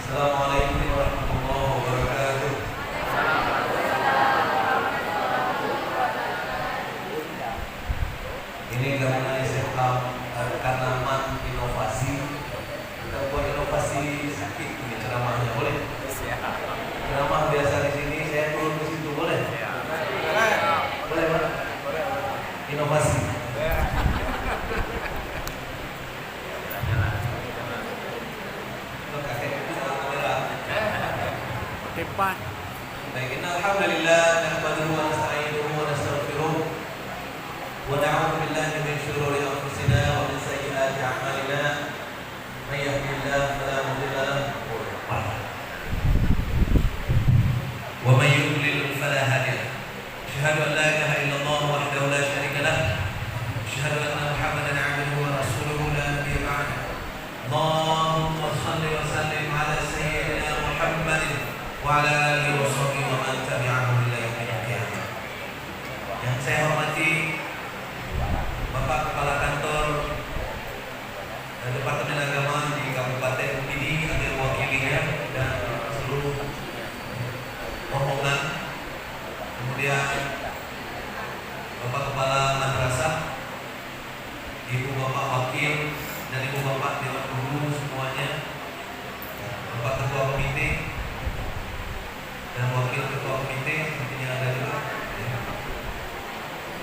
Assalamualaikum warahmatullahi wabarakatuh. Ini karena tanaman inovasi. Kita buat inovasi sakit ini ceramahnya, boleh? Ceramah biasa di sini, saya turun ke situ, boleh? Boleh, Pak? Inovasi. Tepat. Baik, alhamdulillah nahmaduhu wa nasta'inuhu wa nastaghfiruh wa na'udzu billahi min shururi anfusina wa min sayyiati a'malina may yahdihillahu fala mudilla lahu wa may yudlil fala hadiya lahu. Asyhadu an la ilaha illallah wahdahu la syarika lahu. Asyhadu anna Muhammadan 'abduhu wa rasuluhu la nabiyya ba'dahu. Allahumma shalli wa sallim ala sayyidina Muhammadin wa ala alihi wa sahbihi wa man tabi'ahum ila yaumil qiyamah. Yang saya hormati Bapak Kepala Kantor dan Departemen Agama di Kabupaten Pidi, amil wakilinya dan seluruh rombongan. Kemudian Bapak Kepala Madrasah, Ibu Bapak Wakil dan Ibu Bapak Dewan Guru semuanya, Bapak Ketua Komite dan Wakil Ketua Komite sepertinya ada juga.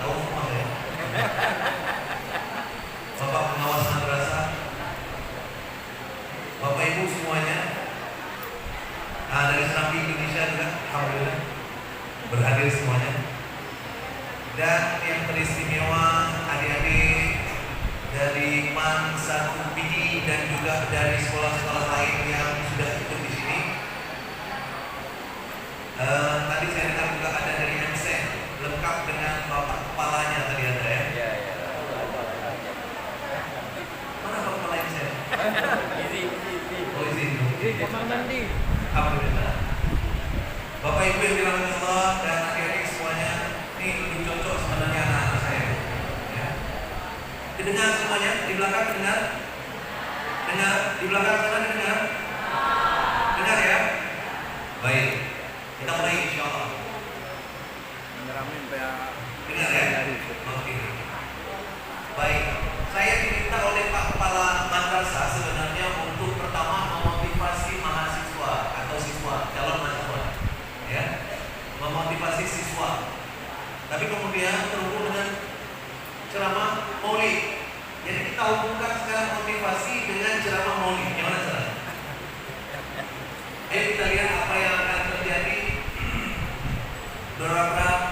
Tahu semua ya. Bapak Pengawas Madrasah, Bapak Ibu semuanya, dari Serambi Indonesia juga, alhamdulillah berhadir semuanya. Dan yang teristimewa adik-adik dari MAN 1 PD dan juga dari sekolah-sekolah lain yang sudah ikut di sini. Tadi saya dengar juga ada dari MSN, lengkap dengan bapak kepalanya tadi ada ya. Mana bapak kepala MSN? Oh izin. Kamar mandi. Alhamdulillah. Bapak Ibu yang dirahmati Allah dan adik-adik semuanya, ini lebih cocok sebenarnya anak-anak saya. Ya. Didengar semuanya di belakang, dengar? Dengar di belakang sana, dengar? Dengar ya? Baik. Kita mulai insyaallah. Ngeramin ya. Dengar ya? Oke. Baik. Saya diminta oleh Pak Kepala Madrasah sebenarnya untuk pertama memotivasi mahasiswa atau siswa, calon mahasiswa. Ya. Memotivasi siswa. Tapi kemudian terhubung dengan ceramah Maulid. Jadi kita hubungkan sekarang motivasi dengan ceramah Maulid. Gimana caranya? Ayo kita lihat apa yang akan terjadi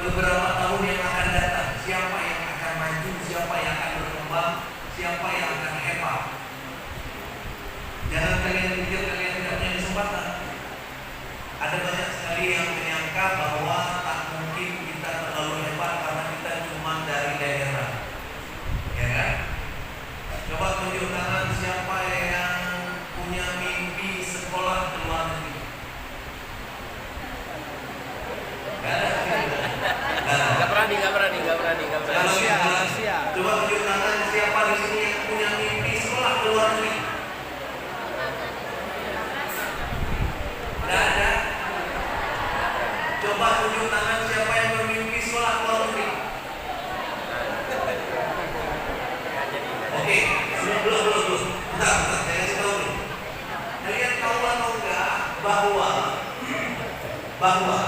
beberapa tahun yang akan datang. Siapa yang akan maju, siapa yang akan berkembang, siapa yang akan hebat. Jangan kalian pikir kalian tidak punya kesempatan. Ada banyak sekali yang menyangka bahwa tak mungkin kita terlalu hebat karena kita cuma dari daerah. Ya kan? Coba tunjuk tangan siapa yang punya mimpi sekolah ke luar negeri. Gak berani. Coba tunjuk tangan siapa di sini yang punya mimpi sekolah ke luar negeri. Nggak ada. Coba tunjuk tangan siapa yang bermimpi sekolah ke luar negeri. Oke, belum. Bentar, saya kasih tahu dulu. Kalian tahu atau enggak bahwa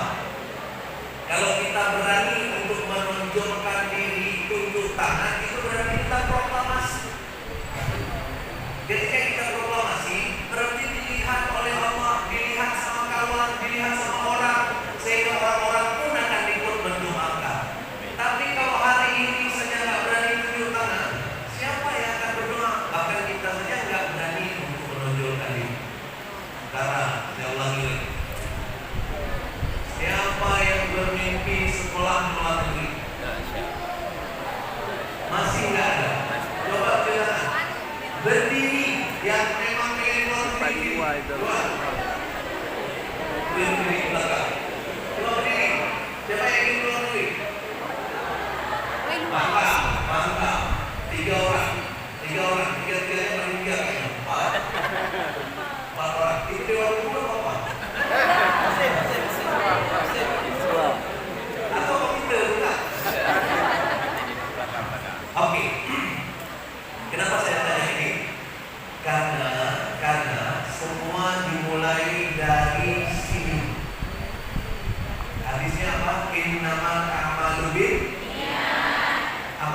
kalau kita berani untuk menonjolkan diri, tunjuk tangan, itu berarti kita proklamasi. Ketika kita proklamasi, berarti dilihat oleh Allah, dilihat sama kawan, dilihat sama orang, sehingga orang-orang pun akan ikut mendoakan. Tapi kalau hari ini saja nggak berani tunjuk tangan, siapa yang akan berdoa? Bahkan kita saja nggak berani untuk menonjolkan diri. Karena saya ulangi lagi. Siapa yang bermimpi sekolah ke luar negeri? Masih nggak ada. Coba silakan berdiri yang memang pengen keluar negeri. Berdiri belakang. Coba berdiri. Siapa yang ingin keluar negeri? Mantap. 3 orang. 3-3 paling 3 kayaknya. 4 orang. Itu Dewan Guru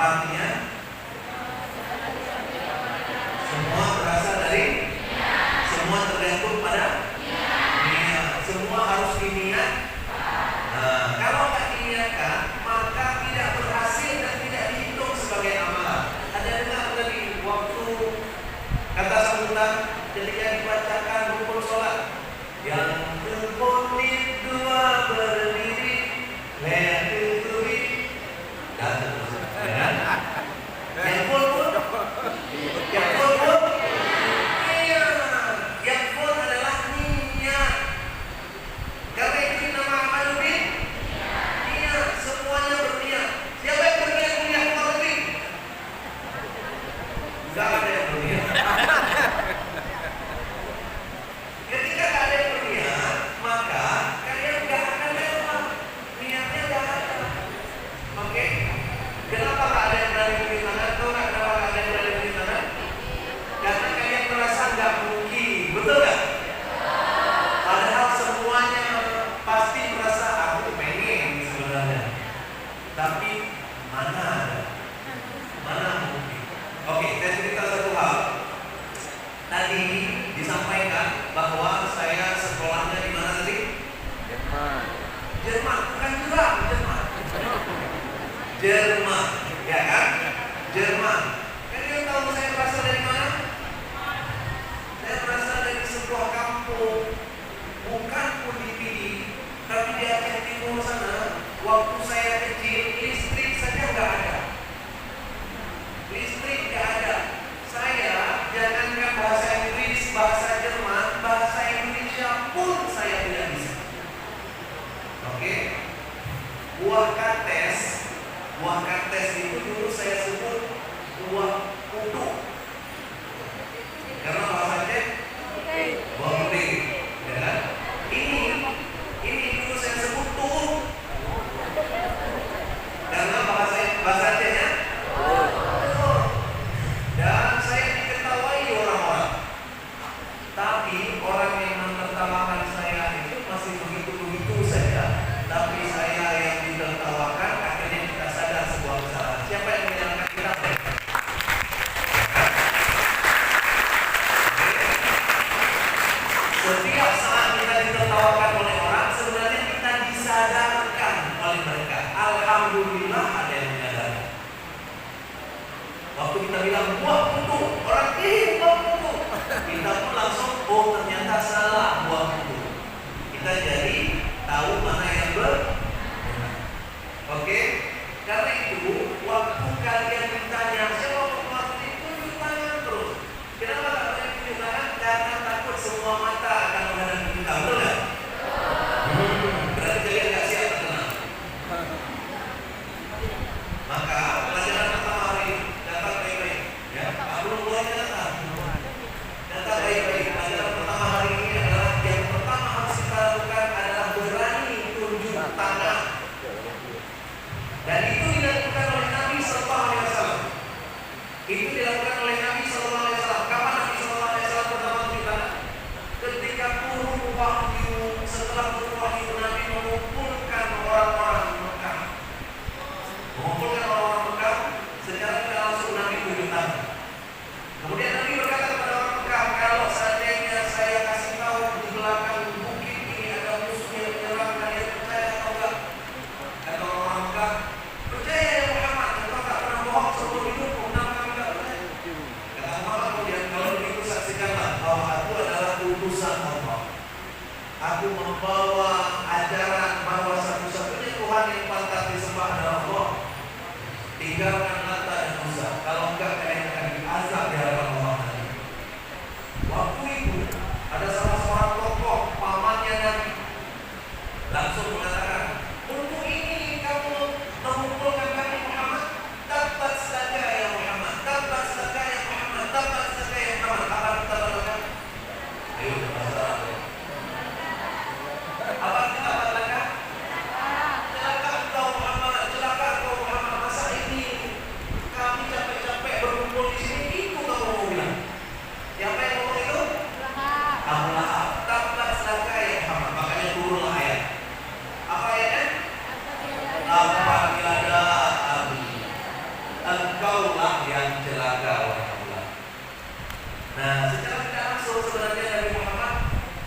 Apa artinya? Semua berasal dari, semua tergantung pada niat. Semua harus diniat. Nah, kalau nggak diniatkan, maka tidak berhasil dan tidak dihitung sebagai amalan. Ada dengar tadi waktu kata sambutan ketika dibacakan rukun sholat, yang terponik dua berdiri, leher tuturi, dan seterusnya. Yang full iya, yang full adalah niat. Karena itu nama amaludin. Niat, semuanya berniat. Siapa yang berniat kuliah ke luar negeri? Gak ada yang berniat. Ketika gak ada yang berniat, maka kalian gak akan lewat. Niatnya gak ada. Oke? Kenapa gak ada yang berani beri tangan? Tahu gak kenapa gak ada yang berani beri tangan? Karena kalian merasa gak mungkin. Betul gak? Padahal semuanya pasti merasa aku pengen sebenarnya. Tapi mana ada? Mana mungkin? Oke, saya cerita satu hal. Tadi disampaikan bahwa saya sekolahnya di mana tadi? Jerman. Jerman, bukan Jepang, Jerman. Jerman, ya kan? Jerman. Kalian tahu saya berasal dari mana? Saya berasal dari sebuah kampung, bukan pun di Pidi, tapi di Aceh Timur sana. Waktu saya kecil, listrik saja nggak ada. Listrik nggak ada. Saya jangankan bahasa Inggris, bahasa Jerman, bahasa Indonesia pun saya tidak bisa. Oke? Buah kates itu dulu saya sebut buah kudu. Karena bahasa Aceh buah putih, ya kan? Ini dulu saya sebut tuh. Karena bahasa Acehnya dan saya diketawai orang-orang. Tapi orang yang menertawakan saya itu masih begitu-begitu saja. Tapi saya yang ditertawakan, akhirnya kita sadar sebuah kesalahan. Siapa yang menyalahkan kita? Setiap saat kita ditertawakan oleh orang, sebenarnya kita disadarkan oleh mereka. Alhamdulillah ada yang menyadari. Waktu kita bilang buah kutu, orang buah kutu, kita pun langsung oh ternyata salah buah kutu. Kita jadi tahu mana yang benar. Oke? Karena itu waktu kalian ditanya siapa pembuat itu, tunjuk tangan terus. Kenapa tak boleh tunjuk tangan? Karena takut semua mata akan menghadapi kita, betul nggak? Berarti kalian nggak siap tenang. Maka pelajaran pertama hari ini dapat baik-baik. Ya, belum mulai datang. Data baik-baik. Pelajaran pertama hari ini adalah yang pertama harus kita lakukan adalah berani tunjuk tangan. Dan itu dilakukan oleh Nabi Sallallahu Alaihi Wasallam. Itu dilakukan oleh Nabi Sallallahu Alaihi Wasallam. Kapan Nabi Sallallahu Alaihi Wasallam pertama tunjuk tangan? Ketika turun wahyu, setelah turun wahyu Nabi mengumpulkan orang-orang Mekah. Mengumpulkan orang-orang Mekah, secara tidak langsung Nabi tunjuk tangan. Kemudian Nabi berkata kepada orang Mekah, kalau seandainya saya kasih tahu di belakang bukit ini ada musuh yang menyerang, kalian percaya atau enggak? Kata orang Mekah, percaya ya Muhammad, engkau tak pernah bohong seumur hidupmu, kenapa kami tak percaya? Kata Muhammad kemudian, kalau begitu saksikanlah bahwa aku adalah utusan Allah. Aku membawa ajaran bahwa satu-satunya Tuhan yang pantas disembah adalah Allah. Tinggalkan Lata dan Uzza. Kalau enggak kalian akan diazab di hadapan Allah nanti. Waktu itu ada salah seorang tokoh pamannya Nabi langsung mengatakan, untuk ini kamu mengumpulkan kami Muhammad, tabat saja ya Muhammad, tabat saja ya Muhammad, tabat saja ya Muhammad. Apa kita lakukan? Ayo kita bahasa Arab. Apa kita lakukan?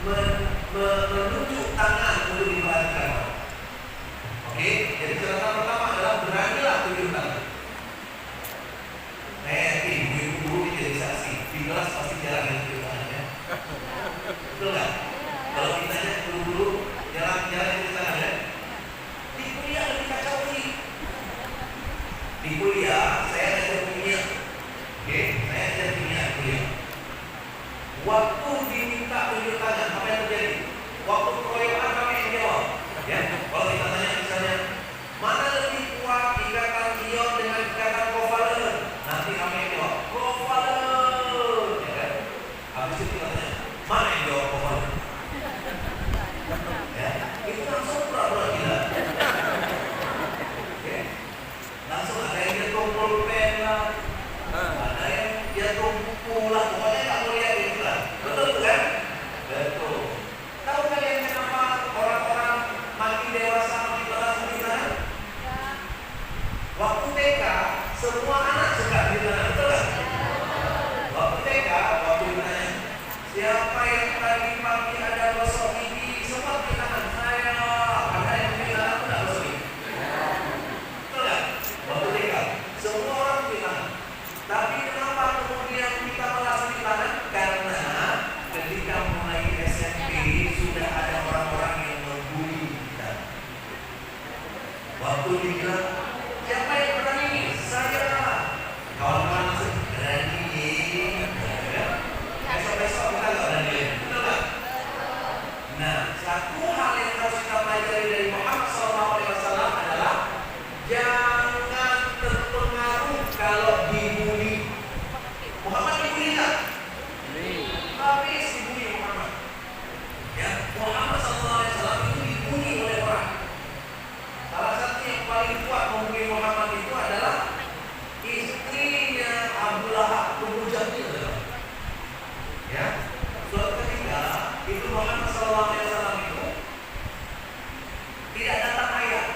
menunjuk tangan untuk diperhatikan. Oke, jadi catatan pertama adalah beranilah tunjuk tangan. Saya yakin ibu-ibu ini jadi saksi. Di kelas pasti jarang yang tunjuk tangan ya. Betul nggak? Kalau kita guru-guru jarang tunjuk tangan ya. Di kuliah lebih kacau lagi. Di kuliah saya ajar kimia. Oke, saya ajar kimia kuliah. Waktu diminta tunjuk tangan, apa yang terjadi? Waktu keroyokan kami yang jawab. Ya, kalau kita tanya misalnya, mana lebih kuat ikatan ion dengan ikatan kovalen? Nanti kami yang jawab, kovalen. Ya kan? Habis itu kita tanya, mana yang jawab kovalen? Ya, itu langsung pura-pura gila. Oke, langsung ada yang jatuh pulpen lah, ada yang jatuh buku lah, pokoknya nggak mau lihat itu lah. Betul kan? Betul. Tahu kalian kenapa orang-orang makin dewasa makin berat di sana? Waktu TK semua anak suka di sana, betul kan? Waktu TK, waktu ditanya siapa yang tadi pagi ada gosok gigi, semua di tangan saya. Ada yang bilang aku nggak gosok gigi, betul kan? Waktu TK semua orang di tangan. Tapi kenapa kemudian kita malah di tangan? Karena ketika mulai SMP sudah ada orang-orang yang membuli kita. Waktu dibilang siapa yang berani ini? Saya. Kawan-kawan langsung berani. Ya. Besok-besok kita nggak berani. Betul nggak? Nah, satu hal yang harus kita pelajari dari Muhammad SAW adalah jangan terpengaruh kalau dibuli. Muhammad dibuli nggak? Habis dibuli Muhammad. Ya, Muhammad SAW itu dibuli oleh orang. Salah satu yang paling kuat membuli Muhammad itu adalah istrinya Abu Lahab, Abu Jahil. Ya, suatu ketika itu Muhammad SAW itu tidak datang ayah.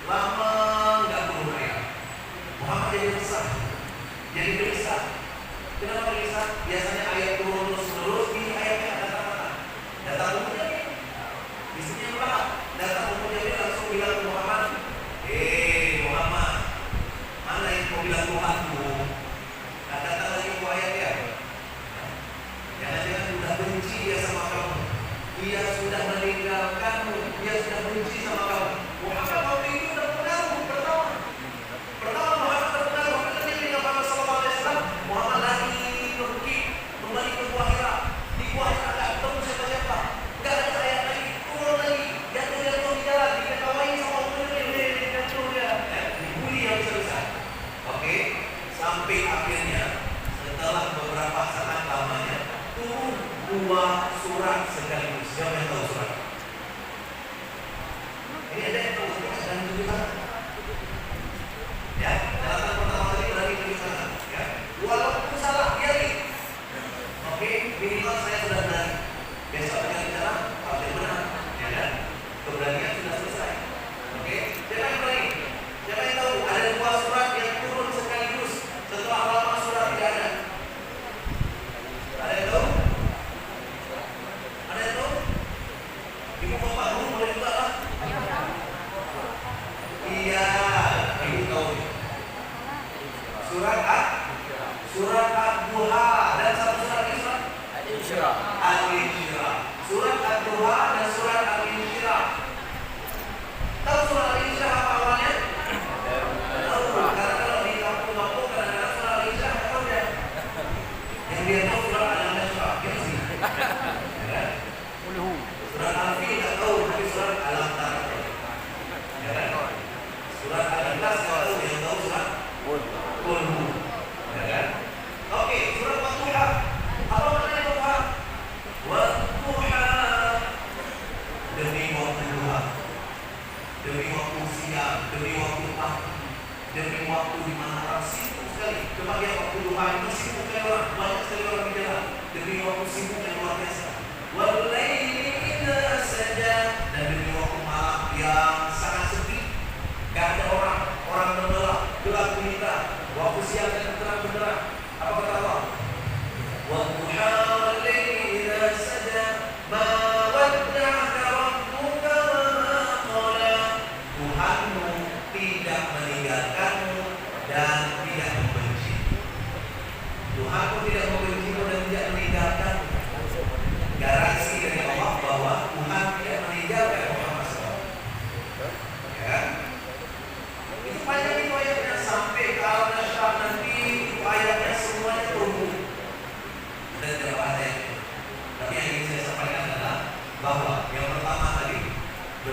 Lama nggak turun ayah. Muhammad jadi besar, jadi gelisah. Kenapa gelisah? Biasanya ayat turun terus-menerus, ini ayatnya datang-datang. Datang Ummu Jamil. Istrinya Lahab. Datang Ummu Jamil langsung bilang ke Muhammad, Muhammad, mana yang kau bilang Tuhanku? Nah, datang lagi ke ayat ya. Jangan-jangan sudah benci dia sama kamu. Dia sudah meninggalkanmu. Dia sudah benci sama kamu. Muhammad waktu itu sudah pengaruh pertama Muhammad terpengaruh. Apa terjadi dengan Muhammad SAW? Muhammad lagi pergi kembali ke Gua Hira. Di Gua Hira nggak ketemu siapa-siapa, nggak ada ayat lagi, turun lagi, jatuh di jalan, diketawain sama orang jatuh dia, dibully yang besar. Oke, sampai akhirnya setelah beberapa saat lamanya turun 2 surat sekaligus. Siapa yang tahu surat? Ini ada yang tahu surat dan tunjuk tangan. Ya, catatan pertama tadi berani tunjuk tangan. Ya, walaupun salah biarin. Oke, minimal saya sudah berani. Besok dengan bicara harus benar, ya kan? Keberanian sudah selesai. Oke, siapa yang berani? Siapa yang tahu? Ada 2 surat yang turun sekaligus setelah lama surat tidak ada. Ada yang tahu? Ada yang tahu? Ibu bapak guru boleh juga lah. Iya, ibu tahu. Surat Ad-Duha dan satu surat ini surat Al-Insyirah. Surat Ad-Duha dan surat Al-Insyirah. Tahu surat Al-Insyirah apa awalnya? Tahu, karena kalau di kampung-kampung kadang-kadang surat Al-Insyirah nggak tahu ya. Yang dia tahu surat Al-Insyirah, gitu sih. Ya. Surat Al-Fil nggak tahu, tapi surat Al-Tara. Ya kan? Surat Al-Ikhlas nggak tahu, yang tahu surat Qul. Ya kan? Oke, surat Wadduha. Apa maknanya Wadduha? Wadduha, demi waktu duha, demi waktu siang, demi waktu pagi, demi waktu di mana orang sibuk sekali. Coba lihat waktu duha itu sibuk sekali orang, banyak sekali orang di jalan. Demi waktu sibuk yang luar biasa. Wal-laili idza saja, dan demi waktu malam yang sangat sepi, gak ada orang terbelah, gelap gulita. Waktu siang yang terang benderang. Apa kata Allah? Wadduha wal-laili idza saja, ma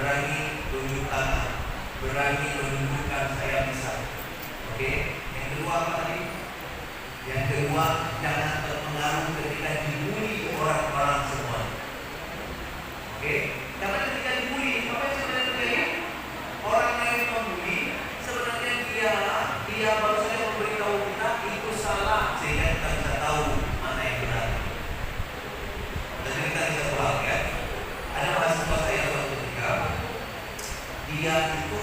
berani tunjuk tangan, berani menunjukkan saya bisa. Oke, yang kedua apa tadi? Yang kedua, jangan terpengaruh ketika dibully orang-orang semua. Oke, karena ketika dibully, apa yang sebenarnya terjadi? Orang yang membuli sebenarnya dia baru saja memberitahu kita itu salah, sehingga kita bisa tahu mana yang benar. Dan kita bisa pulang ya. Ada mahasiswa saya suatu ketika dia itu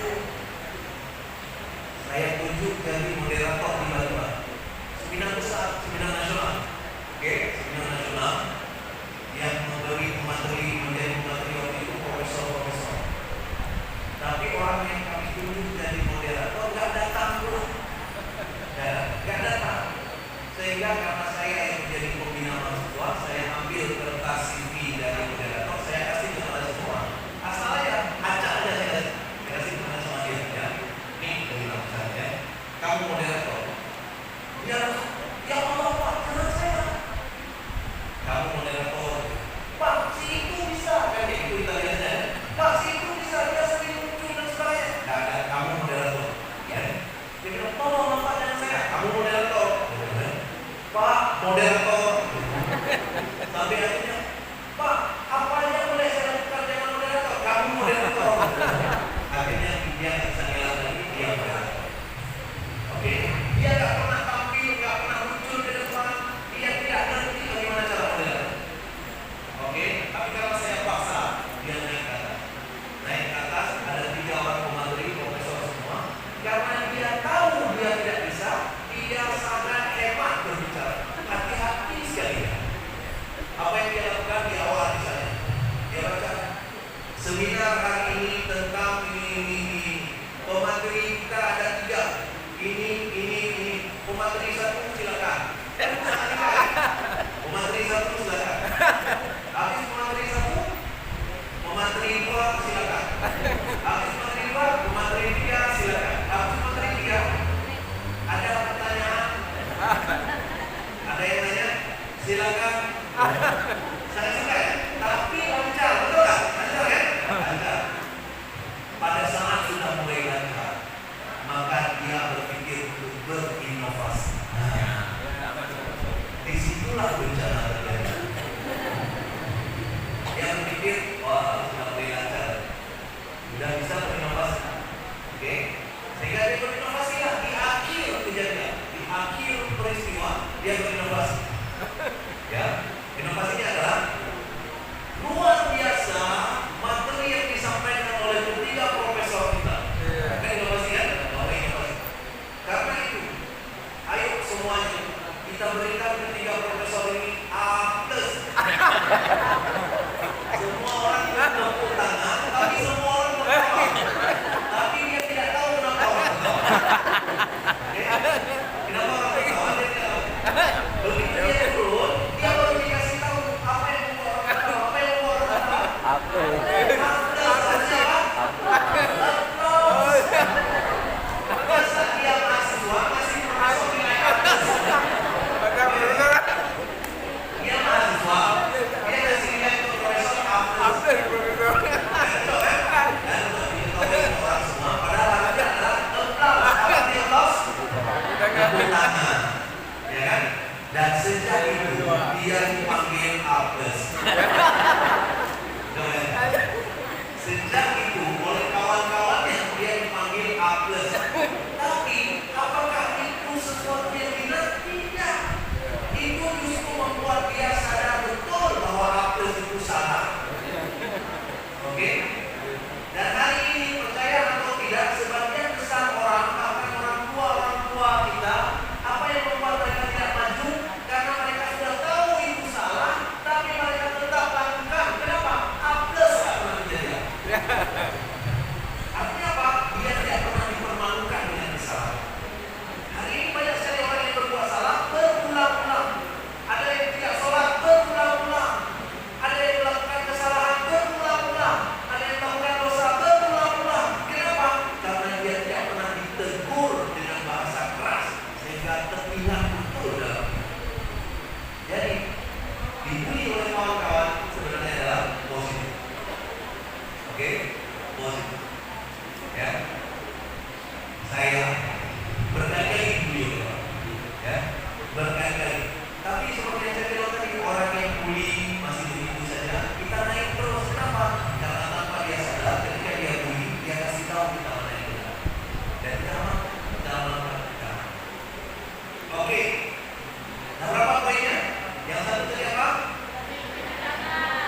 saya tunjuk jadi moderator di Batu. Seminar besar, seminar nasional. Oke, seminar nasional yang memberi menjadi pemateri waktu itu profesor-profesor. Tapi orang yang kami tunjuk jadi moderator nggak datang pula, nggak datang. Sehingga karena saya yang menjadi pembina mahasiswa, saya ambil kertas CV dari moderator, saya kasih kepada semua. Asal aja, acak aja saya kasih kepada sama dia. Ya, ini bilang saya, kamu moderator. Dia langsung, ya Allah Pak, jangan saya. Kamu moderator. Pak, si itu bisa. Kan itu Italianya. Pak, si itu bisa. Dia sering muncul dan sebagainya. Tidak ada, kamu moderator. Ya. Dia bilang, tolong Pak, jangan saya. Kamu moderator. Pak, moderator. Sampai akhirnya, Pak, apa aja boleh saya lakukan dengan moderator? Kamu moderator. Akhirnya dia nggak bisa ngelak lagi, dia moderator. Oke, dia nggak pernah tampil, nggak pernah muncul di depan, dia tidak ngerti bagaimana cara moderator. Oke, tapi kalau saya paksa, dia naik ke atas. Naik ke atas, ada 3 orang pemateri, profesor semua. Karena dia tahu dia tidak bisa, dia sangat hemat berbicara. Hati-hati sekali. Apa yang dia lakukan di awal misalnya? Dia baca seminar hari ini tentang ini. Pemateri kita ada 3. Ini. Pemateri 1 silakan. Pemateri 1 silakan. Habis pemateri 1, pemateri 2 silakan. Habis pemateri 2, pemateri 3 silakan. Habis pemateri 3, ada pertanyaan? Ada yang tanya? Silakan. Saya suka ya, tapi lancar, betul nggak? Lancar ya? Lancar. Pada saat sudah mulai lancar, maka dia berpikir untuk berinovasi. Disitulah bencana terjadi. Dia berpikir, wah sudah mulai lancar, sudah bisa berinovasi. Oke? Sehingga dia berinovasi lah di akhir kejadian, di akhir peristiwa dia berinovasi. Ya, inovasinya adalah luar biasa materi yang disampaikan oleh ketiga profesor kita. Kan inovasinya oleh inovasi. Karena itu, ayo semuanya kita berikan ketiga profesor ini A+. Semua orang tepuk tangan, tapi semua orang berkata, tapi dia tidak tahu kenapa orang berkata. Kenapa orang berkata? Dia tidak tahu. Begitu dia turun, dia baru dikasih tahu apa yang membuat orang berkata, apa yang membuat orang berkata. Masa dia mahasiswa masih profesor nilai atas. Dia mahasiswa, dia kasih nilai untuk profesor atas. Dan untuk diketahui orang semua, padahal harusnya adalah aplaus. Apa dia aplaus? Tepuk tangan, ya kan? Dan sejak itu dia dipanggil A+.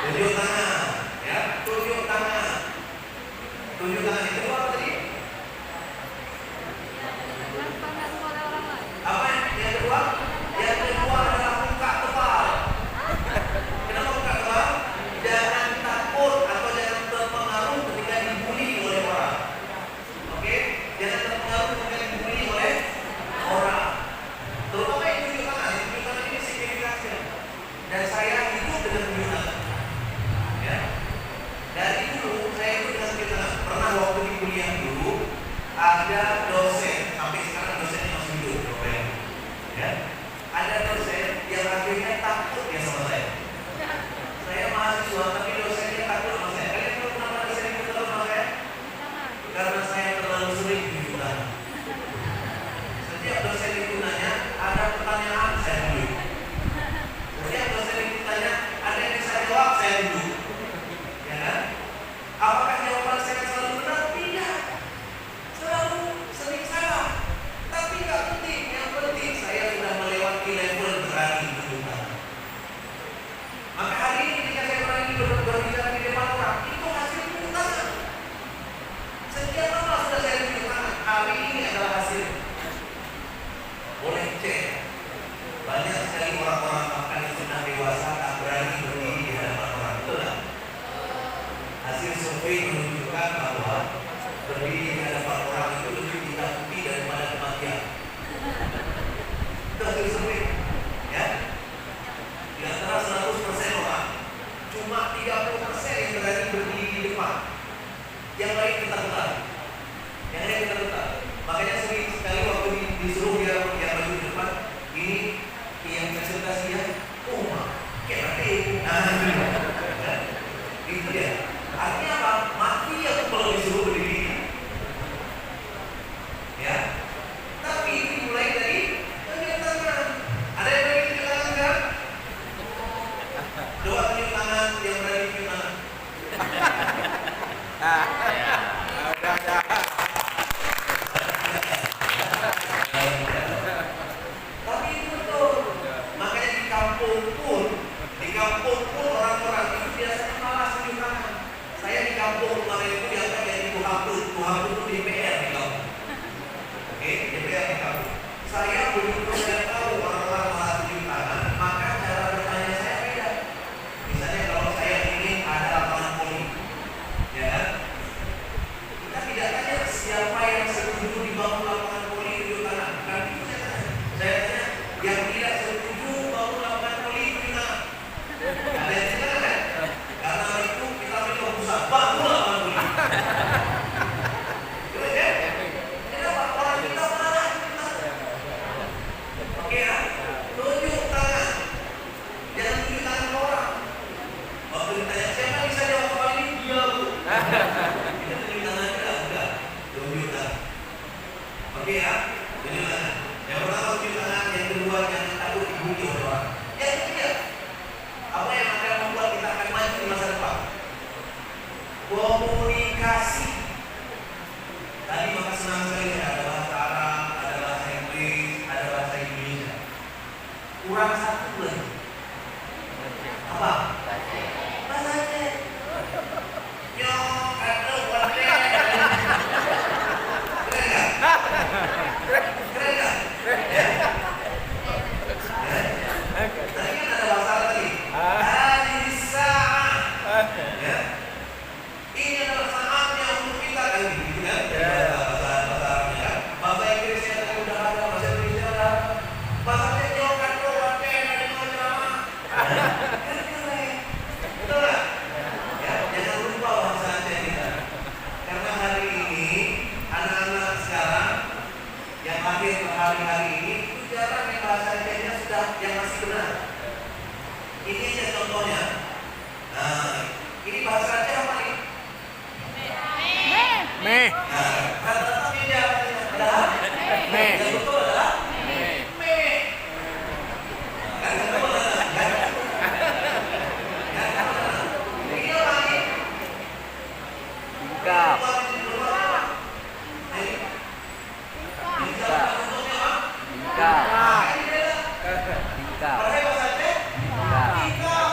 Tunjuk tangan, ya, tunjuk tangan. Tunjuk tangan itu apa tadi? Apa yang kedua? Yang kedua adalah buka kepala. Kenapa buka kepala? Jangan takut atau jangan terpengaruh ketika dibully oleh orang. Oke? Jangan terpengaruh ketika dibully oleh orang. Terutama yang tunjuk tangan. Yang tunjuk tangan ini signifikasi. Dan saya hidup dengan tunjuk tangan. Ya. Dari dulu saya hidup dengan tunjuk tangan. Pernah waktu di kuliah dulu ada dosen, sampai sekarang dosennya masih hidup, ya. Ada dosen yang akhirnya takut ya sama saya. Saya mahasiswa tapi dosennya takut sama saya. Kalian tahu kenapa dosen itu takut sama saya? Karena saya terlalu sering tunjuk tangan. Setiap dosen itu nanya, ada pertanyaan, saya dulu. Setiap dosen itu tanya, ada yang bisa jawab, saya dulu. Ya kan? Apakah jawaban saya selalu benar? Tidak. Selalu sering salah. Tapi nggak penting. Yang penting saya sudah melewati level berani tunjuk tangan. Maka hari ini ketika saya berani berbicara di depan orang, itu hasil tunjuk tangan. Setiap lama sudah saya tunjuk tangan. Hari ini adalah hasil. Boleh cek. Banyak sekali orang-orang bahkan yang sudah dewasa tak berani berdiri di hadapan orang. Betul tak? Hasil survei menunjukkan bahwa berdiri di hadapan orang itu lebih ditakuti daripada kematian. Itu hasil survei. Ya. Di antara 100% orang, cuma 30% yang berani berdiri di depan. Yang lain ketakutan. Yang lain ketakutan. Makanya sering sekali waktu disuruh dia yang maju di depan, ini yang presentasi ya, kayak nah itu dia. Artinya apa? Mati aku kalau disuruh berdiri. Ya. Tapi itu dimulai dari tunjuk tangan. Ada yang berani tunjuk tangan kan? Coba tunjuk tangan yang berani tunjuk tangan. Tapi itu betul. Makanya di kampung pun orang-orang itu biasanya malas tunjuk tangan. Saya di kampung kemarin itu dianggap jadi Tuhan itu DPR di kampung. Oke, DPR di kampung. Saya begitu saya tahu orang-orang malas tunjuk tangan, maka cara bertanya saya beda. Misalnya kalau saya ingin ada lapangan voli, ya kan? Kita tidak tanya siapa yang setuju dibangun lapangan voli tunjuk tangan. Kan itu saya tanya. Saya tanya yang tidak setuju bangun lapangan voli tunjuk tangan. Ada yang tidak kan? Karena itu kita minta usaha bangun lapangan voli. Betul ya? Kenapa orang kita marah? Oke ya? Tunjuk tangan. Jangan tunjuk tangan ke orang. Waktu ditanya siapa bisa jawab soal ini? Dia bu. Kita tunjuk tangan kita enggak. Tunjuk tangan. Oke ya? Tunjuk tangan. Yang pertama tunjuk tangan, yang kedua jangan takut dibully oleh orang. Yang ketiga, apa yang akan membuat kita akan maju di masa depan? Komunikasi. Tadi maka senang sekali ada bahasa Arab, ada bahasa Inggris, ada bahasa Indonesia. Kurang satu lagi. Apa? Bahasa Aceh. Nyok, aduh, wate. Keren nggak? Keren nggak? Ya. Tadi kan ada bahasa Arab tadi. Alisa. Ya. Ini adalah saatnya untuk kita kan gitu kan? Bahasa Arabnya kan. Bahasa Inggrisnya tadi udah ada, bahasa Indonesia ada. Bahasa Aceh nyok, aduh, wate, ada mau ceramah. Betul nggak? Ya, jangan lupa bahasa Aceh kita. Karena hari ini anak-anak sekarang yang lahir hari-hari ini itu jarang yang bahasa Acehnya sudah yang masih benar. Ini aja contohnya. Nah, ini bahasa Aceh apa nih? Meh. Nah, rata-rata beda adalah Meh. yang betul adalah Meh. meh. Kan betul adalah kan? Ini apa nih? Tingkap. Tingkap. Tingkap. Tingkap. Pakai bahasa Aceh? Tingkap. Tingkap.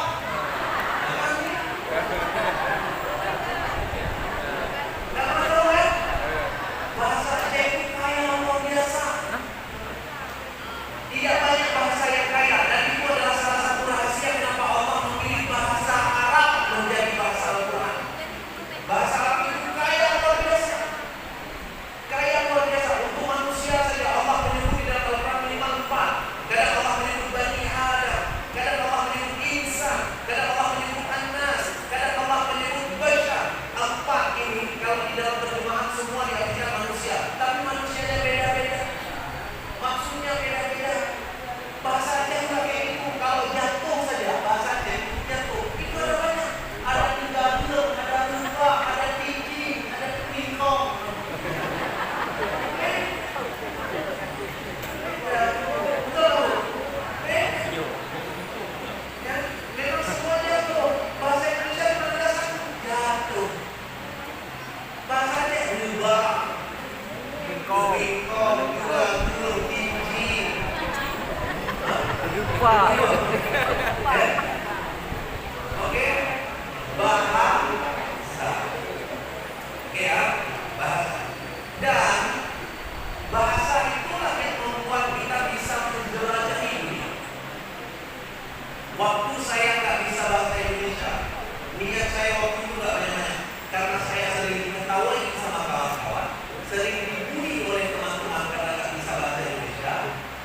Niat saya waktu itu nggak banyak-banyak, karena saya sering diketahui sama kawan-kawan, sering dibully oleh teman-teman karena nggak bisa bahasa Indonesia.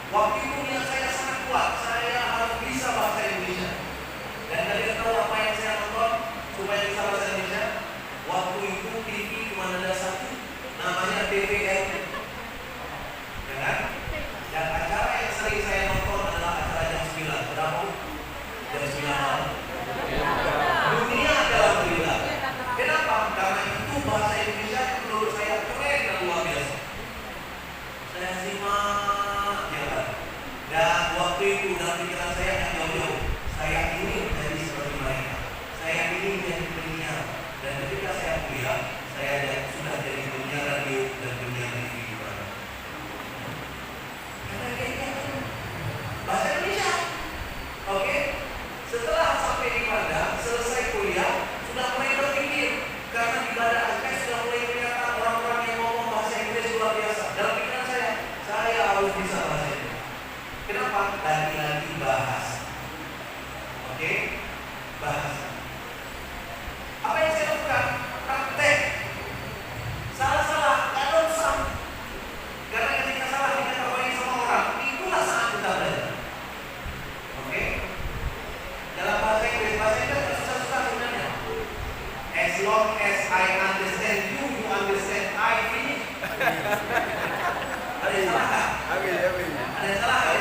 Waktu itu niat saya sangat kuat, saya harus bisa bahasa Indonesia. Dan kalian tahu apa yang saya nonton supaya bisa bahasa Indonesia? Waktu itu TV cuma ada satu, namanya TVRI, ya kan? Dan acara yang sering saya nonton adalah acara jam 9. Berapa? Jam 9 malam. Dunia dalam berita. Kenapa? Karena itu bahasa Indonesia yang menurut saya keren dan luar biasa. Saya simak, ya kan? Dan waktu itu dalam pikiran saya yang jauh-jauh, saya ingin menjadi seperti mereka. Saya ingin menjadi penyiar. Dan ketika saya kuliah, saya sudah jadi penyiar radio dan penyiar TV juga. Karena kayaknya bahasa Indonesia. Oke? Setelah sampai di Padang, selesai kuliah, sudah mulai berpikir. Karena di Banda Aceh sudah mulai kelihatan orang-orang yang ngomong bahasa Inggris luar biasa. Dalam pikiran saya harus bisa bahasa Inggris. Kenapa? Lagi-lagi bahasa. Oke? Bahasa. Apa yang saya lakukan? Praktek. Salah-salah, nggak dosa. Karena ketika salah diketahui sama orang, itulah saat kita belajar. Oke? Dalam bahasa Inggris susah-susah sebenarnya. As long as I understand you, you understand I, finish. Ada yang salah nggak? Ada yang salah nggak?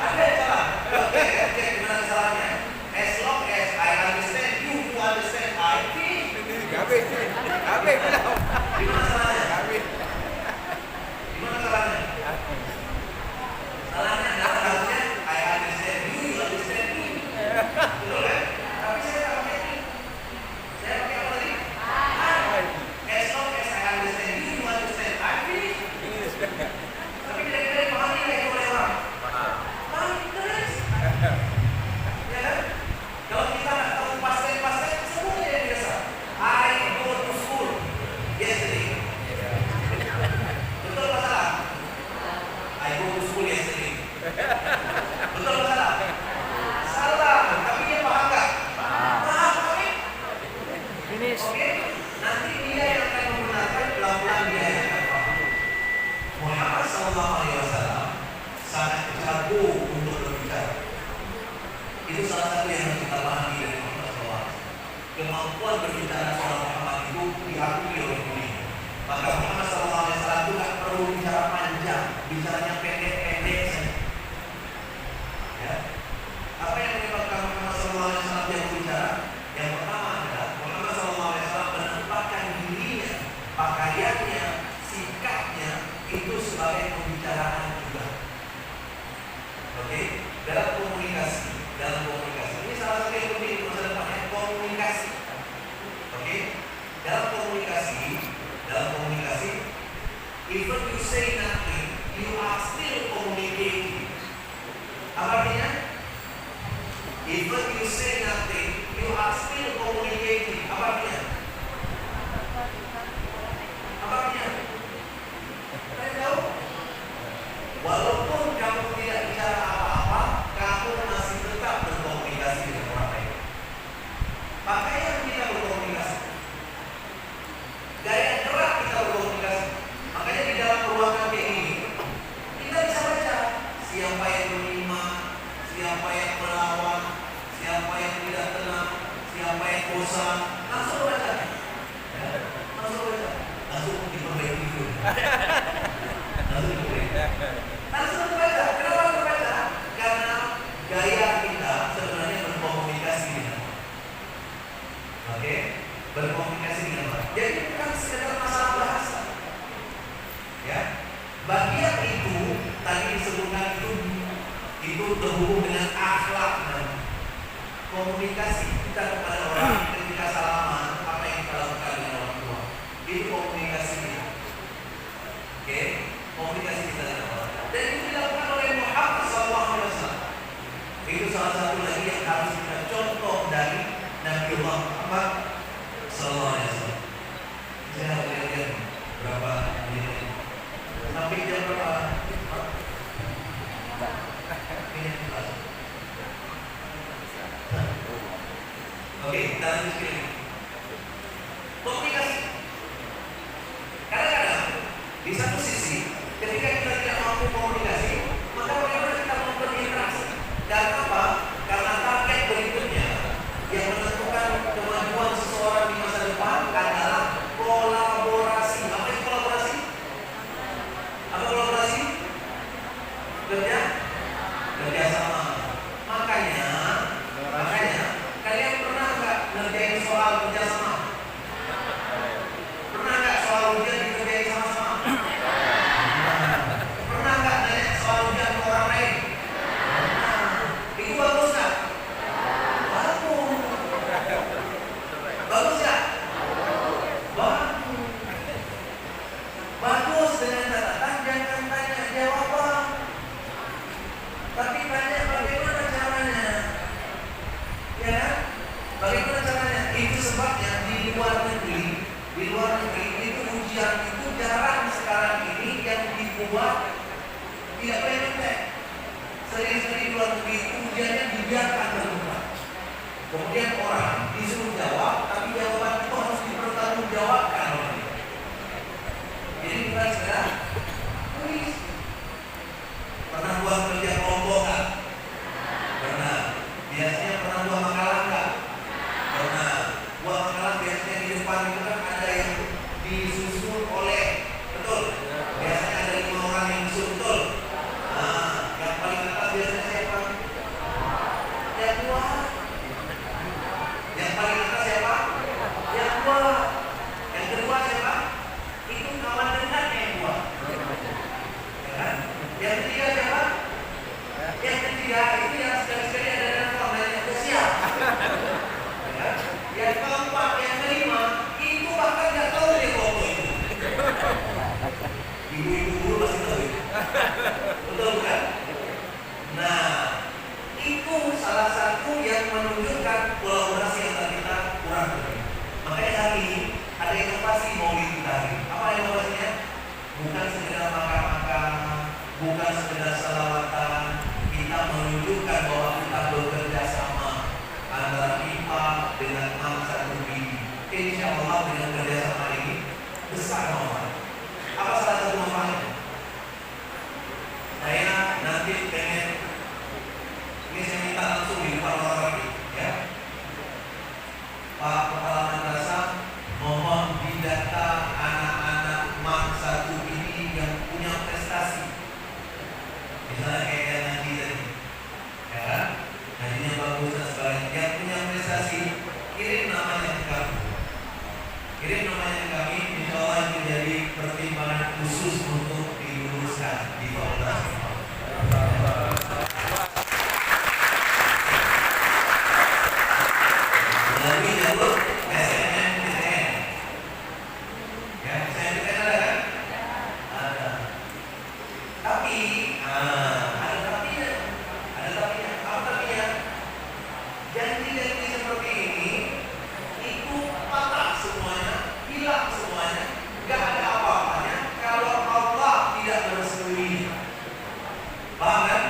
Ada yang salah. Oke, gimana kesalahannya? As long as I understand you, you understand I, finish. Gimana salahnya? Gimana salahnya? Salahnya adalah harusnya I understand you, you understand me. Betul kan? Tapi saya tak pakai ini. Saya pakai apa tadi? I. As long as I understand you, you understand I, finish. Tapi kira-kira dipahami nggak itu oleh orang? Paham, terus. Ya kan? Kalau kita nggak tahu pasten, semuanya yang biasa. I go to school yesterday. Betul atau salah? I go to school yesterday. Betul atau salah? Salah. Tapi dia paham nggak? Paham, tapi Finish. oke. Nanti dia yang akan menggunakan pelan-pelan dia yang akan paham. Muhammad SAW sangat jago untuk berbicara. Itu salah satu yang harus kita pahami dari Muhammad SAW. Kemampuan berbicara seorang Muhammad itu diakui oleh dunia. Maka Muhammad SAW itu nggak perlu bicara panjang, bicaranya pendek-pendek saja. Ya. Apa yang menyebabkan Muhammad SAW yang berbicara? Yang pertama adalah Muhammad SAW menempatkan dirinya, pakaiannya, sikapnya itu sebagai pembicaraan juga. Oke? Dalam komunikasi. Ini salah satu yang penting di masa depannya, komunikasi. Oke? Dalam komunikasi, even you say nothing, you are still communicating. Apa artinya? Even you say nothing, you are still communicating. Apa artinya? Kalian tahu? Walaupun kamu tidak bicara apa-apa, kamu masih tetap berkomunikasi dengan orang lain. Pakaian kita berkomunikasi, gaya gerak kita berkomunikasi. Makanya di dalam ruangan kayak ini, kita bisa baca siapa yang menerima, siapa yang melawan, siapa yang tidak tenang, siapa yang bosan. Langsung baca, langsung diperbaiki dulu. Langsung baca. Kenapa baca? Karena gaya kita sebenarnya berkomunikasi dengan orang. Oke? Berkomunikasi dengan orang. Jadi bukan sekedar masalah bahasa. Ya. Bagian itu tadi disebutkan itu terhubung dengan akhlak dan komunikasi kita kepada orang ketika salaman, apa yang kita lakukan dengan orang tua. Itu komunikasi kita. Oke? Komunikasi kita dengan orang. Dan itu dilakukan oleh Muhammad SAW. Itu salah satu lagi yang harus kita contoh dari Nabiullah Muhammad SAW. Saya lihat berapa menit sampai jam berapa? Oke, kita lanjut lagi. Komunikasi. Kadang-kadang di satu sisi ketika kita tidak mampu komunikasi, maka bagaimana kita mau berinteraksi? Karena apa? Karena target berikutnya yang menentukan kemajuan seseorang di masa depan adalah kolaborasi. Apa itu kolaborasi? Apa kolaborasi? Kerjasama. Makanya kalian pernah nggak ngerjain soal kerjasama? Pernah nggak soal ujian dikerjain sama-sama? Pernah nggak nanya soal ujian ke orang lain? Itu bagus nggak? Bagus. Bagus nggak? Bagus. Bagus dengan catatan jangan tanya jawaban, tapi tanya bagaimana caranya. Ya kan? Bagaimana caranya? Itu sebabnya di luar negeri itu ujian itu jarang sekarang ini yang dibuat tidak pendek. Sering-sering di luar negeri itu ujiannya dibiarkan terbuka. Kemudian orang disuruh jawab, tapi jawaban itu harus dipertanggungjawabkan oleh dia. Jadi bukan sekedar tulis. Pernah buat kerja kelompok kan? Pernah. Biasanya pernah buat makalah nggak? Pernah. Buat makalah biasanya di depan itu kan ada yang disusun oleh, betul? Biasanya ada 5 orang yang disusun, betul? Nah, yang paling atas biasanya siapa? Yang buat. Yang paling atas siapa? Yang buat. Yang kedua siapa? Itu kawan dekatnya yang buat. Ya kan? Yang ketiga siapa? Yang ketiga itu yang sekali-sekali ada telepon nanya ke siapa? Ya. Yang keempat, yang kelima itu bahkan nggak tahu dia kelompok itu. Ibu-ibu guru pasti tahu itu. Betul kan? Nah, itu salah satu yang menunjukkan kolaborasi antara kita kurang lebih. Makanya hari ini ada inovasi Maulid tadi. Apa inovasinya? Bukan sekedar makan-makan, bukan sekedar salawatan. Kita menunjukkan bahwa kita bekerja sama antara IPA dengan satu bini. Insya Allah dengan kerjasama ini besar manfaat. Apa salah satu manfaatnya? Saya nanti pengen, ini saya minta langsung di depan orang ini, ya. Pak Kepala Madrasah, mohon didata anak-anak satu ini yang punya prestasi. Misalnya kayak yang ngaji tadi, ya, ngajinya bagus dan sebagainya. Yang punya prestasi, kirim namanya ke kami. Kirim namanya ke kami, insya Allah itu jadi pertimbangan khusus untuk diluluskan di fakultas. Melalui jalur SNMPTN. Ya, SNMPTN ada kan? Ada. Tapi, ada tapinya. Ada tapinya. Apa tapinya? Janji-janji seperti ini itu patah semuanya, hilang semuanya, nggak ada apa-apanya kalau Allah tidak merestui. Paham kan?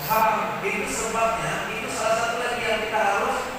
Paham. Itu sebabnya, itu salah satu lagi yang kita harus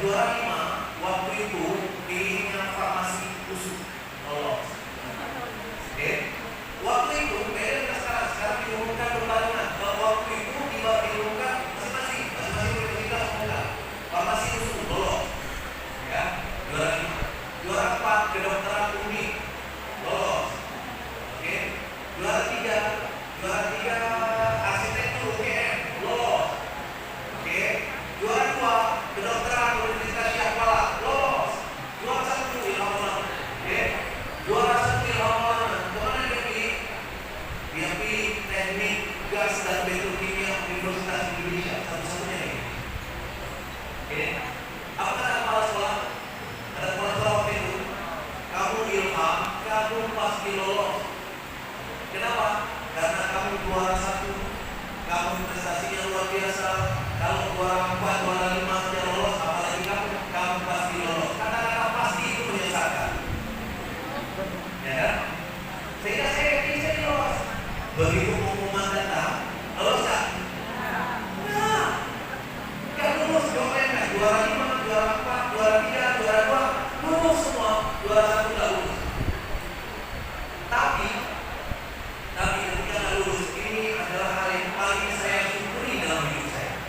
juara 5 waktu itu pilihnya farmasi khusus lolos. Oke, waktu itu beda dengan sekarang. Sekarang diumumkan berbarengan. Kalau waktu itu diumumkan masing-masing universitas umumkan farmasi khusus lolos. Ya, juara 5. Juara 4 kedokteran unik lolos. Oke, juara 3 arsitektur UGM lolos. Oke, juara 2 kedokteran Universitas Syahwala lolos. Juara 1 Ilham Maulana. Oke, juara 1 Ilham Maulana. Kemana dia pilih? Dia pilih teknik gas dan petrokimia Universitas Indonesia. Satu-satunya ini. Oke, apa kata kepala sekolah? Kata kepala sekolah waktu itu, kamu Ilham, kamu pasti lolos. Kenapa? Karena kamu juara 1, kamu prestasinya luar biasa. Kalau juara 4, juara 5 saja lolos, apalagi kamu pasti lolos. Kata-kata pasti itu menyesatkan, ya kan? Sehingga saya yakin saya lolos. Begitu pengumuman datang, lolos nggak? Nah, nggak lulus. Jawabannya juara 5, juara 4, juara 3, juara 2 lulus semua, juara 1 nggak lulus. Tapi ketika nggak lulus, ini adalah hal yang paling saya syukuri dalam hidup saya,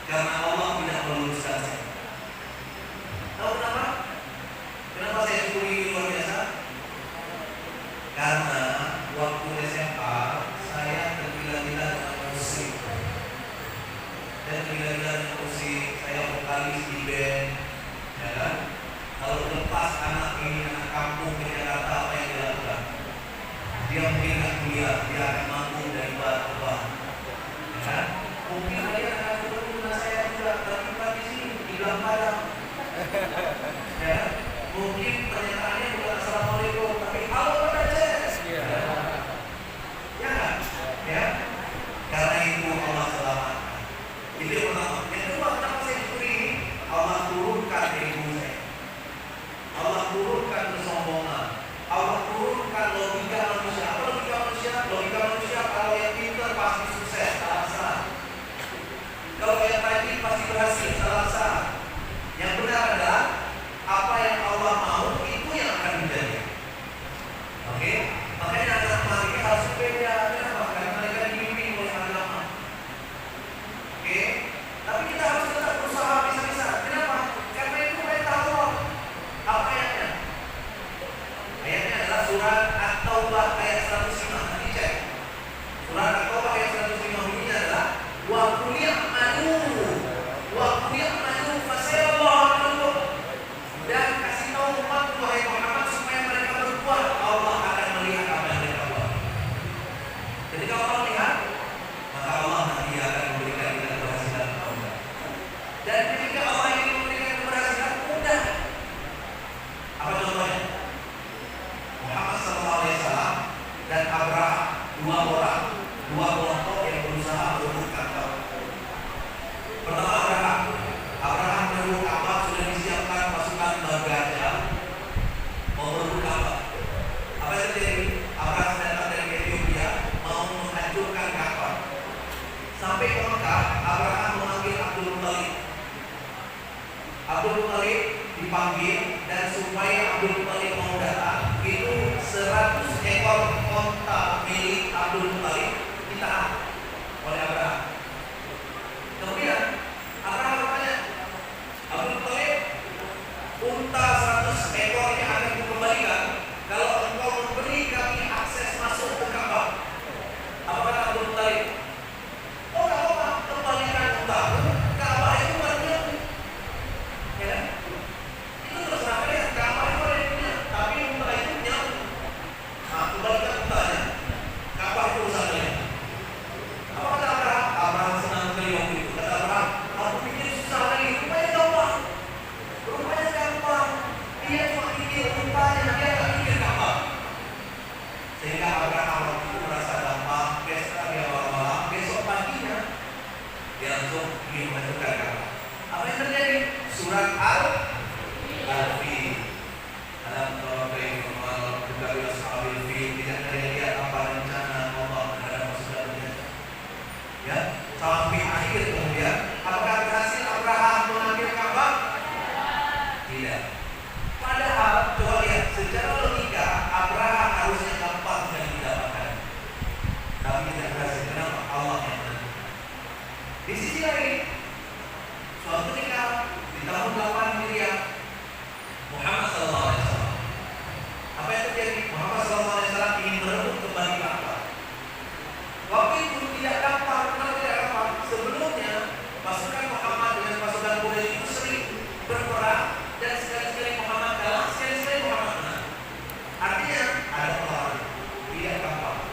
karena Allah tidak meluluskan saya. Tahu kenapa? Kenapa saya syukuri ini luar biasa? Karena waktu SMA saya tergila-gila dengan musik, saya vokalis di band, ya kan? Kalau lepas anak kampung ke Jakarta, apa yang dilakukan? Dia mungkin nggak kuliah, dia akan mampu dari bar ke bar, ya kan? Mungkin kalian akan bertemu dengan saya juga, tapi di sini di Gang Padang, ya. Mungkin pernyataannya bukan assalamualaikum, tapi halo Pak Daces, ya kan? Ya, karena itu Allah selamatkan. Itu yang pertama. Yang kedua, kenapa saya syukuri ini? Allah turunkan ego saya, Allah turunkan kesombongan, Allah turunkan logika manusia. Apa logika manusia? Logika manusia kalau yang pintar pasti sukses, salah. Kalau yang rajin pasti berhasil, salah. Yang benar adalah apa yang Allah mau itu yang akan menjadi. Oke? Makanya anak mari harus beda. Kenapa? Karena mereka dibimbing oleh agama. Oke? Tapi kita harus tetap berusaha bisa-bisa. Kenapa? Karena itu perintah Allah. Apa ayatnya? Ayatnya adalah surat At-Taubah ayat 105. Nanti cek. Surat At-Taubah ayat 105 bunyinya adalah wa qul ya'malu fasayallahu amalukum. Dan kasih tahu umat wahai Muhammad supaya mereka berbuat, Allah akan melihat apa yang mereka buat. Ketika Allah melihat, maka Allah nanti akan memberikan kita keberhasilan. Dan ketika Allah ingin memberikan keberhasilan, mudah. Apa contohnya? Muhammad SAW dan Abraham, dua kelompok yang berusaha berebut Ka'bah. Pertama Abraham berebut Ka'bah, sudah disiapkan pasukan bergajah mau berebut Ka'bah. Apa yang terjadi? Abraham datang dari Ethiopia mau menghancurkan Ka'bah. Sampai ke Mekah, Abraham memanggil Abdul Muthalib dipanggil, dan supaya Abdul Muthalib mau datang, itu 100 ekor onta milik Abdul Muthalib ditahan oleh Abraham. Kemudian Abraham bertanya, Abdul Muthalib, unta 100 ekornya akan dikembalikan kalau engkau memberi kami akses masuk ke Ka'bah. Apa kata Abdul Muthalib? Oh, nggak apa-apa, kembalikan unta. Ka'bah itu barunya, ya kan? Itu terserah kalian. Ka'bah itu ada yang punya, tapi unta itu punya. Nah, kembalikan untanya. Ka'bah itu urusan kalian. Apa kata Abraham? Abraham senang sekali waktu itu. Kata Abraham, aku pikir susah lagi. Rupanya gampang. Dia cuma pikir untanya, dia nggak pikir Ka'bah. Sehingga Abraham waktu itu merasa gampang. Besok paginya dia langsung ingin menentukan Ka'bah. Apa yang terjadi? Surat Al-Fil. Alam tara kaifa fa'ala rabbuka bi ashabil fil. Tidak terlihat apa rencana Allah terhadap pasukan. Ya, sampai akhir kemudian apakah berhasil Abraham mengambil Ka'bah? tahun 8 Hijriah Muhammad sallallahu alaihi wasallam. Apa yang terjadi? Muhammad sallallahu alaihi wasallam ingin merebut kembali Ka'bah. Waktu itu tidak gampang, kenapa tidak gampang? Sebelumnya pasukan Muhammad dengan pasukan Quraisy itu sering berperang dan sekali-sekali Muhammad kalah, sekali-sekali Muhammad menang. Artinya ada perlawanan, tidak gampang.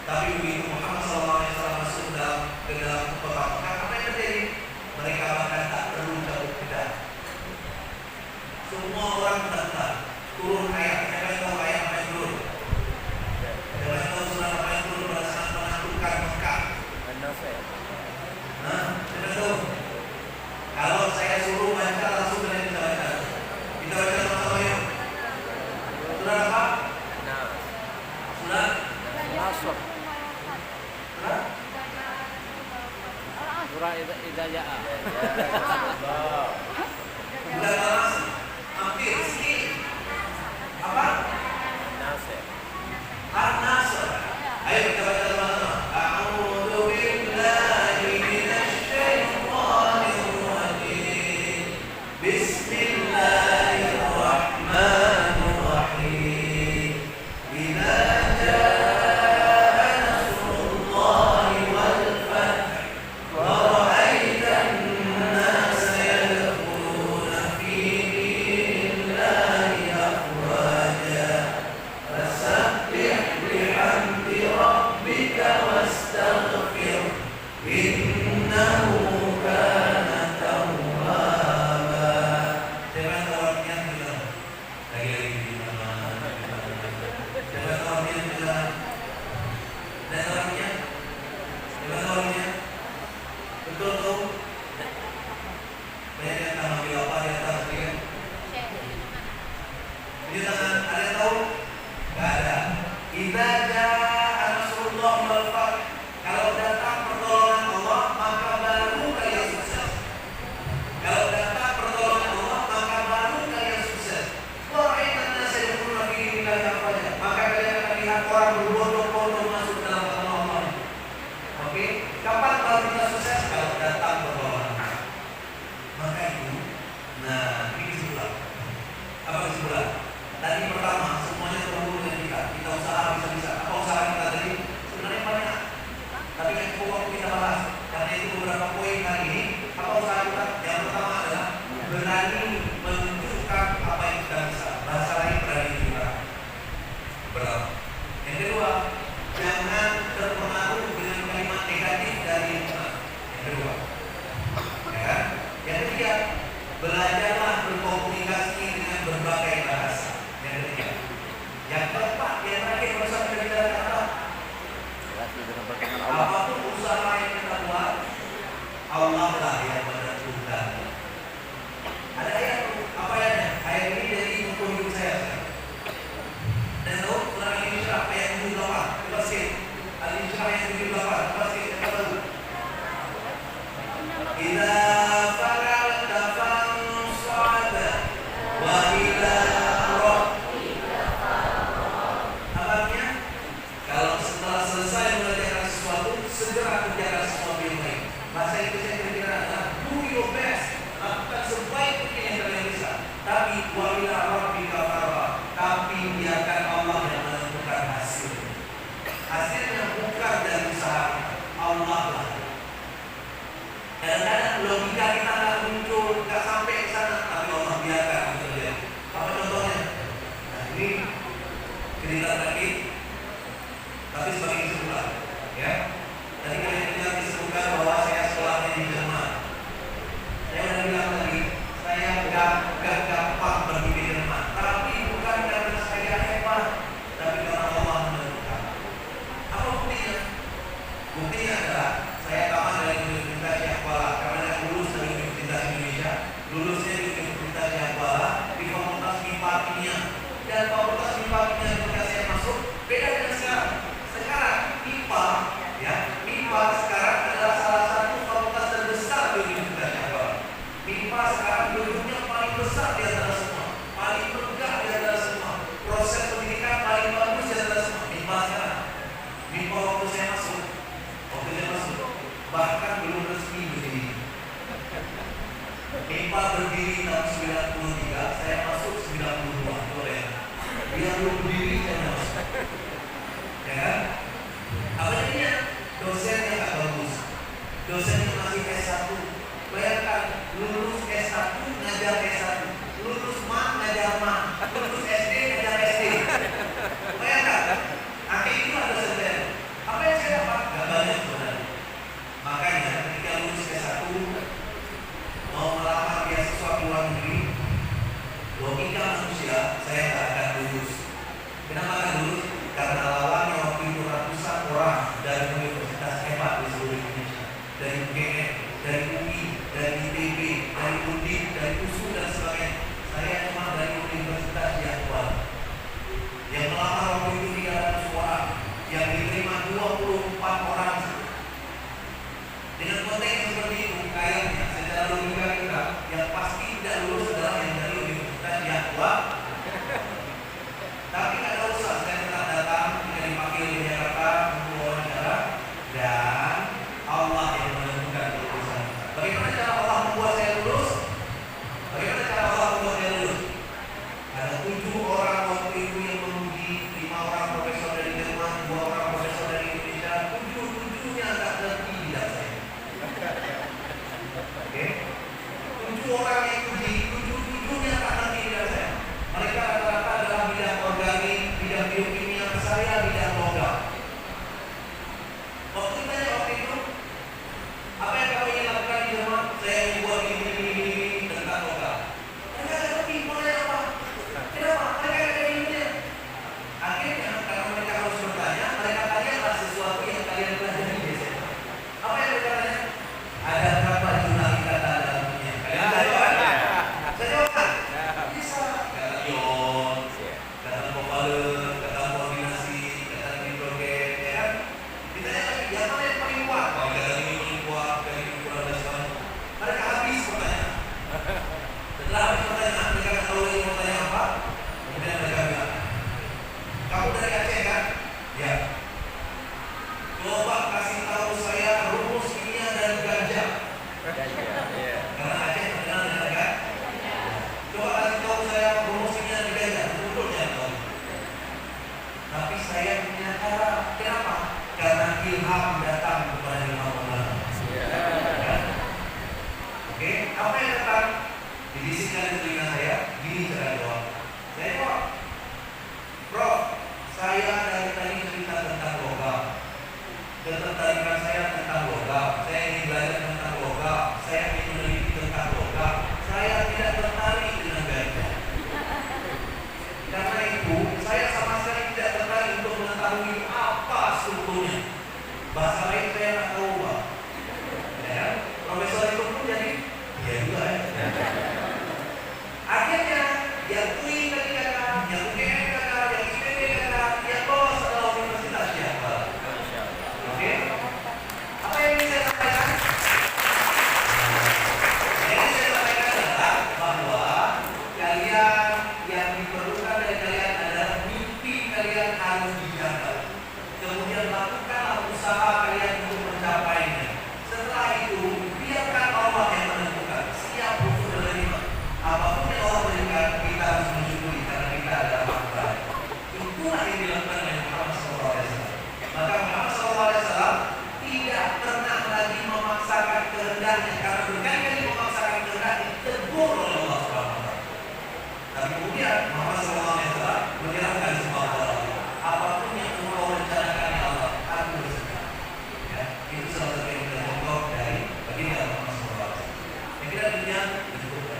Tapi begitu Muhammad SAW masuk ke dalam kota Mekah, apa yang terjadi? Mereka bahkan tak perlu cabut pedang. Semua orang benar-benar turun ayat. Siapa yang tahu ayat apa yang turun? Siapa yang tahu surat apa yang turun pada saat menaklukkan Mekah? Nah, siapa yang tahu? Kalau saya suruh baca langsung kalian bisa baca. Kita baca sama-sama yuk. Surat apa? Surat Nasr. Surat Surah Idza Jaa. Surat Al-Nas. Hampir sedikit. Apa? An-Nasr. Ayo kita baca sama-sama. A'udzu billahi minasy syaithanir rajim. Bismillahirrahmanirrahim. Idza jaa nasrullahi wal fath wa ra'aitan nasa yadkhuluna fi dinillahi afwaja. Fasabbih bihamdi rabbika wastaghfir innahu kana tawwaba. Jangan tawarnya bilang lagi di mana. Jangan tawarnya bilang. Dan tawarnya, jangan tawarnya. Betul tuh. Banyak yang tahu ambil apa di atas ini kan? Ini tangan ada yang tahu? Gak ada. Idza jaa nasrullah wal fath. Kalau datang pertolongan Allah, maka baru kalian sukses. Kalau datang pertolongan Allah, maka baru kalian sukses. Wa ra'aitan nasa yadkhuluna fi dinillahi afwaja. Maka kalian akan lihat orang berbondong-bondong masuk dalam agama Allah. Oke, kapan baru kita sukses? Kalau datang pertolongan. Maka itu, nah ini kesimpulan. Apa kesimpulan? Tadi pertama, semuanya terhubung dengan kita. Kita usaha bisa-bisa. Apa usaha kita tadi? Sebenarnya banyak. Tapi yang cukup waktu kita bahas. Karena itu beberapa poin hari ini. Apa usaha kita? Yang pertama adalah berani menunjukkan apa yang kita bisa. Bahasa lain berani kita. Berapa? Yang kedua, jangan terpengaruh dengan kalimat negatif dari lingkungan. Yang kedua, ya kan? Yang ketiga, belajarlah berkomunikasi dengan berbagai bahasa. Yang ketiga, yang keempat, yang terakhir bersama kita bicara apa? Apapun usaha yang kita buat, Allah lah yang menentukan. Ada ayat apa ayatnya? Ayat ini dari buku hidup saya. Dan tahu surah Al-Isra ayat 78. Coba sikit. Al-Isra ayat 78. Coba sikit. Kita tahu. Idza faragta fansab wa ila rabbika farghab. Artinya, kalau setelah selesai mengerjakan sesuatu, segera kerjakan sesuatu yang baik. Bahasa Inggrisnya kira-kira adalah do your best. Lakukan sebaik mungkin yang kalian bisa. Tapi wa ila rabbika farghab. Tapi biarkan Allah yang menentukan hasil. Hasilnya bukan dari usaha kita. Allah lah. Kadang-kadang logika kita nggak muncul, nggak sampai ke sana, tapi Allah biarkan itu terjadi. Apa contohnya? Nah ini cerita terakhir, tapi sebagai kesimpulan, ya. Tadi kalian bilang disebutkan bahwa saya sekolahnya di Jerman. Saya udah bilang tadi, saya nggak gampang pergi ke Jerman. Tapi bukan karena saya hebat, tapi karena Allah menentukan. Apa buktinya? Buktinya adalah saya tamat dari Universitas Syahkuala karena saya lulus dari Universitas Indonesia, lulusnya di Universitas Syahkuala di Fakultas MIPA Kimia. Dan Fakultas MIPA Kimia ketika saya masuk beda dengan sekarang. Sekarang MIPA, ya, MIPA sekarang adalah salah satu fakultas terbesar di Universitas Syahkuala. MIPA sekarang gedungnya paling besar di antara semua, paling megah di antara semua, proses pendidikan paling bagus di antara semua. MIPA sekarang, MIPA waktu saya masuk, bahkan belum resmi berdiri. MIPA berdiri tahun dosennya nggak bagus, dosennya masih S1. Bayangkan, lulus S1 ngajar S1, lulus MA ngajar MA, lulus SD ngajar SD. Bayangkan, akhirnya itu ada dosen. Apa yang saya dapat? Gak banyak sebenarnya. Makanya ketika lulus S1 mau melamar beasiswa ke luar negeri, logika manusia saya nggak akan lulus. Kenapa akan lulus? Karena lawannya waktu itu ratusan orang dari universitas hebat di seluruh Indonesia, dari UGM, dari UI, dari ITB, dari Undip, dari USU dan sebagainya. Saya cuma dari universitas yang kuat. Yang melamar waktu itu 300 orang, yang diterima 24 orang. Dengan konteks seperti itu, kayaknya secara logika kita yang pasti tidak lulus adalah yang dari universitas yang kuat. Tapi ada usaha, saya tetap datang ketika dipanggil di Jakarta untuk wawancara, dan Allah yang menentukan keputusan. Bagaimana cara Allah membuat saya lulus? Bagaimana cara Allah membuat saya lulus? Ada 7 orang waktu itu yang menguji, 5 orang profesor dari Jerman, 2 orang profesor dari Indonesia, 7-7-nya tak ngerti bidang saya. Oke? 7 orang yang uji, 7-7-nya tak ngerti bidang saya. Mereka rata-rata adalah bidang organik, bidang biokimia, saya bidang logam. Waktu ditanya waktu itu, apa yang kamu ingin lakukan di Jerman? Saya ingin buat ini tentang logam. Mereka tidak ngerti mulai apa. Kenapa? Mereka tidak ada ilmunya. Akhirnya karena mereka harus bertanya, mereka tanyalah sesuatu yang kalian pelajari di SMA. Apa yang mereka tanya? Ada berapa jumlah ikatan dalam dunia? Kalian jawab kan? Saya jawab kan? Bisa. Kata ion, kata kovalen, kata koordinasi, kata nitrogen, ya kan? Ditanya lagi, yang mana yang paling kuat? Oh, kata ini paling kuat, kata ini kurang dan sebagainya. Mereka habis pertanyaan. Setelah habis pertanyaan, mereka nggak tahu lagi mau tanya apa. Kemudian mereka bilang, kamu dari Aceh kan? Ya. Coba kasih tahu saya rumus kimia dari ganja. Karena Aceh terkenal dengan ganja. Coba kasih tahu saya rumus kimia dari ganja. Betulnya tahu. Tapi saya punya cara. Kenapa? Karena ilham datang kepada Imam Allah. Ya. Oke, apa yang datang? Dibisikkan di telinga saya. Gini cara jawab. Saya jawab, Prof, saya dari tadi cerita tentang logam. Ketertarikan saya tentang logam. Saya ingin belajar tentang logam. Saya ingin meneliti tentang logam. Saya tidak tertarik dengan ganja. Karena itu, saya sama sekali tidak tertarik untuk mengetahui apa strukturnya. Bahasa lain saya tidak tahu, Pak. Ya, profesor itu pun jadi, ya juga ya. Akhirnya, yang UI tadi kata, yang UGM kata, yang IPB kata, yang lolos adalah universitas siapa? Oke? Apa yang ingin saya sampaikan? Yang ingin saya sampaikan adalah bahwa kalian yang diperlukan dari kalian adalah mimpi kalian harus dijaga. Kemudian lakukanlah usaha kalian untuk mencapainya. Setelah itu, biarkan Allah yang menentukan. Siap untuk menerima. Apapun yang Allah berikan, kita harus mensyukuri karena kita adalah makhluk. Itulah yang dilakukan oleh Muhammad SAW. Maka Muhammad SAW tidak pernah lagi memaksakan kehendaknya, karena berkali-kali memaksakan kehendaknya tegur oleh Allah SWT. Tapi kemudian Muhammad SAW menyerahkan semua kepada Allah. Apapun yang Allah rencanakan ya Allah, aku bersedia. Ya, itu salah satu yang kita contoh dari baginda Muhammad SAW. Saya kira demikian cukup ya.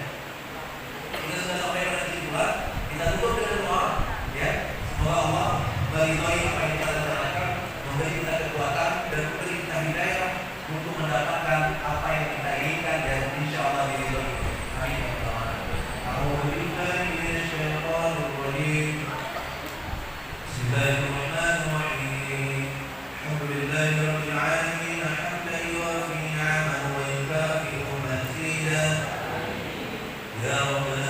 Kita sudah sampai pada kesimpulan, kita tutup dengan doa, ya. Semoga Allah meridhai apa yang kita lakukan, memberi kita kekuatan dan memberi kita hidayah untuk mendapatkan apa yang kita inginkan dan insya Allah diridhai. Amin. Bismillahirrahmanirrahim. Alhamdulillahirabbil alamin. Hamdan yuwafi ni'amahu wa yukafi'u mazidah. Ya Rabbana